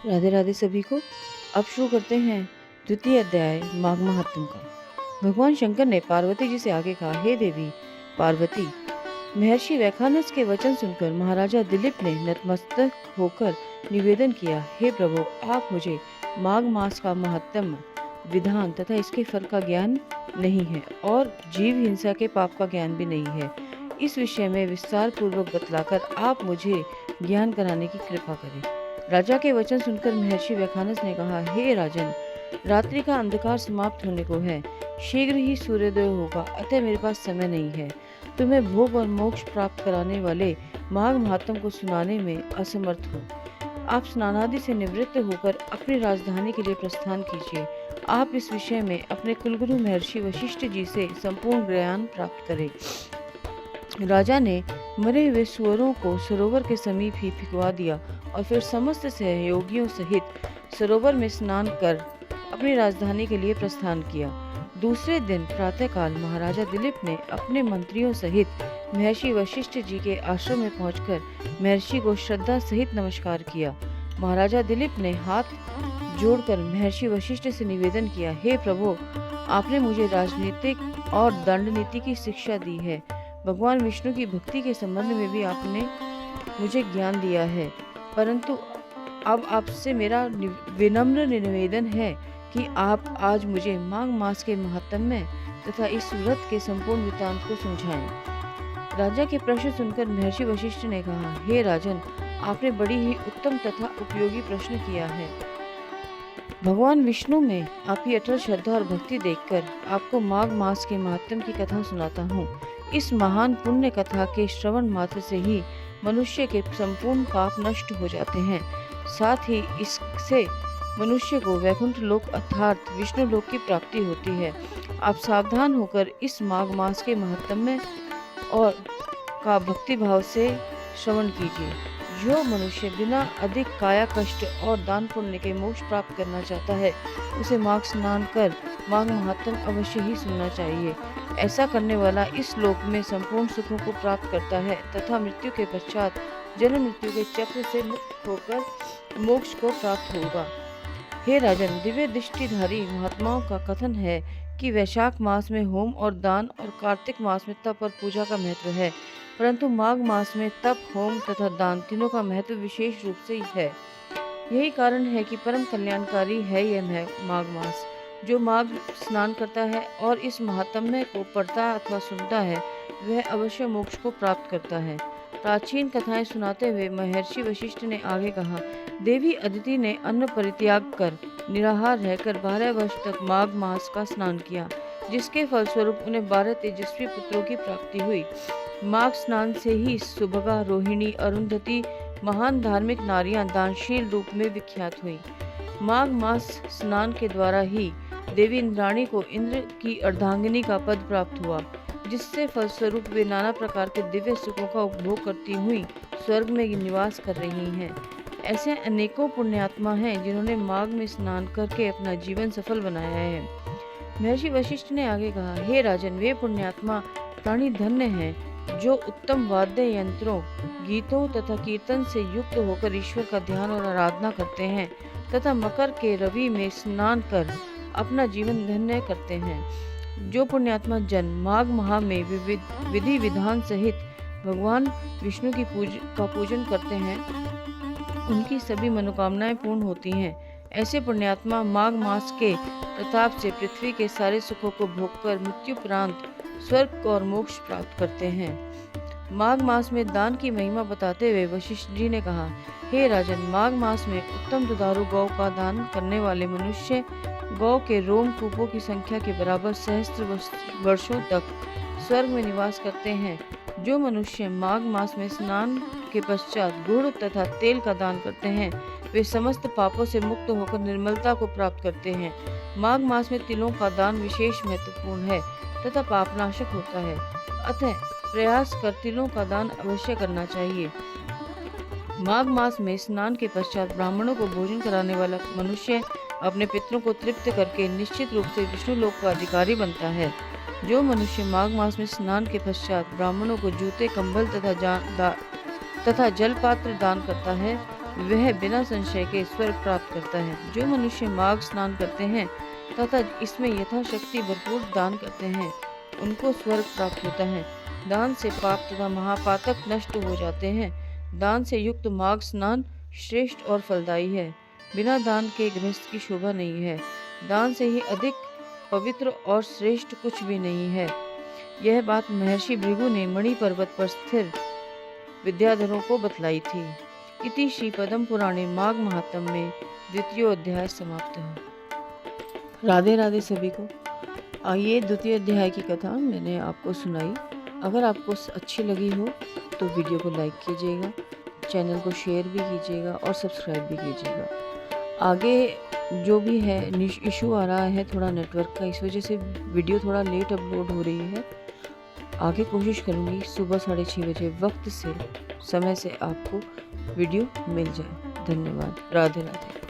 राधे राधे सभी को। अब शुरू करते हैं द्वितीय अध्याय माघ महात्म का। भगवान शंकर ने पार्वती जी से आगे कहा, हे देवी पार्वती, महर्षि वैखानस के वचन सुनकर महाराजा दिलीप ने नतमस्तक होकर निवेदन किया, हे प्रभु, आप मुझे माघ मास का महात्म विधान तथा इसके फल का ज्ञान नहीं है और जीव हिंसा के पाप का ज्ञान भी नहीं है। इस विषय में विस्तार पूर्वक बतलाकर आप मुझे ज्ञान कराने की कृपा करें। राजा के वचन सुनकर महर्षि वैखानस ने कहा, हे राजन, रात्रि का अंधकार समाप्त होने को है, शीघ्र ही सूर्योदय होगा, अतः मेरे पास समय नहीं है। तुम्हें भोग और मोक्ष प्राप्त कराने वाले माघ महात्म को सुनाने में असमर्थ हो। आप स्नानादि से निवृत्त होकर अपनी राजधानी के लिए प्रस्थान कीजिए। आप इस विषय में अपने कुलगुरु महर्षि वशिष्ठ जी से संपूर्ण ज्ञान प्राप्त करें। राजा ने मरे हुए सुअरों को सरोवर के समीप ही फिकवा दिया और फिर समस्त सहयोगियों सहित सरोवर में स्नान कर अपनी राजधानी के लिए प्रस्थान किया। दूसरे दिन प्रातःकाल महाराजा दिलीप ने अपने मंत्रियों सहित महर्षि वशिष्ठ जी के आश्रम में पहुंचकर महर्षि को श्रद्धा सहित नमस्कार किया। महाराजा दिलीप ने हाथ जोड़कर महर्षि वशिष्ठ से निवेदन किया, हे प्रभु, आपने मुझे राजनीतिक और दंड नीति की शिक्षा दी है। भगवान विष्णु की भक्ति के संबंध में भी आपने मुझे ज्ञान दिया है, परंतु अब आपसे मेरा विनम्र निवेदन है कि आप आज मुझे माघ मास के महात्म्य तथा इस व्रत के संपूर्ण वृत्तांत को समझाएं। राजा के प्रश्न सुनकर महर्षि वशिष्ठ ने कहा, हे राजन, आपने बड़ी ही उत्तम तथा उपयोगी प्रश्न किया है। भगवान विष्णु में आपकी अटल श्रद्धा और भक्ति देखकर आपको माघ मास के महात्म्य की कथा सुनाता हूँ। इस महान पुण्य कथा के श्रवण मात्र से ही मनुष्य के संपूर्ण पाप नष्ट हो जाते हैं। साथ ही इससे मनुष्य को वैकुंठ लोक अर्थात विष्णु लोक की प्राप्ति होती है। आप सावधान होकर इस माघ मास के महात्म्य और का भक्ति भाव से श्रवण कीजिए। जो मनुष्य बिना अधिक काया कष्ट और दान पुण्य के मोक्ष प्राप्त करना चाहता है, उसे माघ स्नान कर माघ महात्म अवश्य ही सुनना चाहिए। ऐसा करने वाला इस लोक में संपूर्ण सुखों को प्राप्त करता है तथा मृत्यु के पश्चात जन्म मृत्यु के चक्र से मुक्त होकर मोक्ष को प्राप्त होगा। हे राजन, दिव्य दृष्टिधारी महात्माओं का कथन है कि वैशाख मास में होम और दान और कार्तिक मास में तप और पूजा का महत्व है, परंतु माघ मास में तप, होम तथा दान तीनों का महत्व विशेष रूप से है। यही कारण है कि परम कल्याणकारी है यह माघ मास। जो माघ स्नान करता है और इस महात्म्य को पढ़ता अथवा सुनता है, वह अवश्य मोक्ष को प्राप्त करता है। प्राचीन कथाएं सुनाते हुए महर्षि वशिष्ठ ने आगे कहा, देवी अदिति ने अन्न परित्याग कर निराहार रहकर 12 वर्ष तक माघ मास का स्नान किया, जिसके फलस्वरूप उन्हें 12 तेजस्वी पुत्रों की प्राप्ति हुई। माघ स्नान से ही सुभगा, रोहिणी, अरुंधति महान धार्मिक नारियां दानशील रूप में विख्यात हुई। माघ मास स्नान के द्वारा ही देवी इंद्राणी को इंद्र की अर्धांगिनी का पद प्राप्त हुआ, जिससे फलस्वरूप वे नाना प्रकार के दिव्य सुखों का उपभोग करती हुई स्वर्ग में निवास कर रही हैं। ऐसे अनेकों पुण्यात्मा हैं जिन्होंने माघ में स्नान करके अपना जीवन सफल बनाया है। महर्षि वशिष्ठ ने आगे कहा, हे राजन, वे पुण्यात्मा प्राणी धन्य हैं जो उत्तम वाद्य यंत्रों, गीतों तथा कीर्तन से युक्त होकर ईश्वर का ध्यान और आराधना करते हैं तथा मकर के रवि में स्नान कर अपना जीवन धन्य करते हैं। जो पुण्यात्मा जन माघ माह में विधि विधान सहित भगवान विष्णु की पूजन करते हैं, उनकी सभी मनोकामनाएं पूर्ण होती हैं। ऐसे पुण्यात्मा माघ मास के प्रताप से पृथ्वी के सारे सुखों को भोगकर मृत्युपरांत स्वर्ग और मोक्ष प्राप्त करते हैं। माघ मास में दान की महिमा बताते हुए वशिष्ठ जी ने कहा, हे राजन, माघ मास में उत्तम दुधारू गौ का दान करने वाले मनुष्य गौ के रोम कूपों की संख्या के बराबर सहस्त्र वर्षों तक स्वर्ग में निवास करते हैं। जो मनुष्य माघ मास में स्नान के पश्चात गुड़ तथा तेल का दान करते हैं, वे समस्त पापों से मुक्त होकर निर्मलता को प्राप्त करते हैं। माघ मास में तिलों का दान विशेष महत्वपूर्ण है तथा पापनाशक होता है, अतः प्रयास कर तिलों का दान अवश्य करना चाहिए। माघ मास में स्नान के पश्चात ब्राह्मणों को भोजन कराने वाला मनुष्य अपने पितरों को तृप्त करके निश्चित रूप से विष्णु लोक का अधिकारी बनता है। जो मनुष्य माघ मास में स्नान के पश्चात ब्राह्मणों को जूते, कंबल तथा जलपात्र दान करता है, वह बिना संशय के स्वर्ग प्राप्त करता है। जो मनुष्य माघ स्नान करते हैं तथा इसमें यथाशक्ति भरपूर दान करते हैं, उनको स्वर्ग प्राप्त होता है। दान से पाप तथा महापातक नष्ट हो जाते हैं। दान से युक्त माघ स्नान श्रेष्ठ और फलदायी है। बिना दान के गृहस्थ की शोभा नहीं है। दान से ही अधिक पवित्र और श्रेष्ठ कुछ भी नहीं है। यह बात महर्षि भृगु ने मणि पर्वत पर स्थिर विद्याधरों को बतलाई थी। इति श्री पद्म पुराणे माघ महात्म्य में द्वितीय अध्याय समाप्त है। राधे राधे सभी को। आइए द्वितीय अध्याय की कथा मैंने आपको सुनाई। अगर आपको अच्छी लगी हो तो वीडियो को लाइक कीजिएगा, चैनल को शेयर भी कीजिएगा और सब्सक्राइब भी कीजिएगा। आगे जो भी है इशू आ रहा है थोड़ा नेटवर्क का, इस वजह से वीडियो थोड़ा लेट अपलोड हो रही है। आगे कोशिश करूँगी सुबह 6:30 बजे वक्त से समय से आपको वीडियो मिल जाए। धन्यवाद। राधे राधे।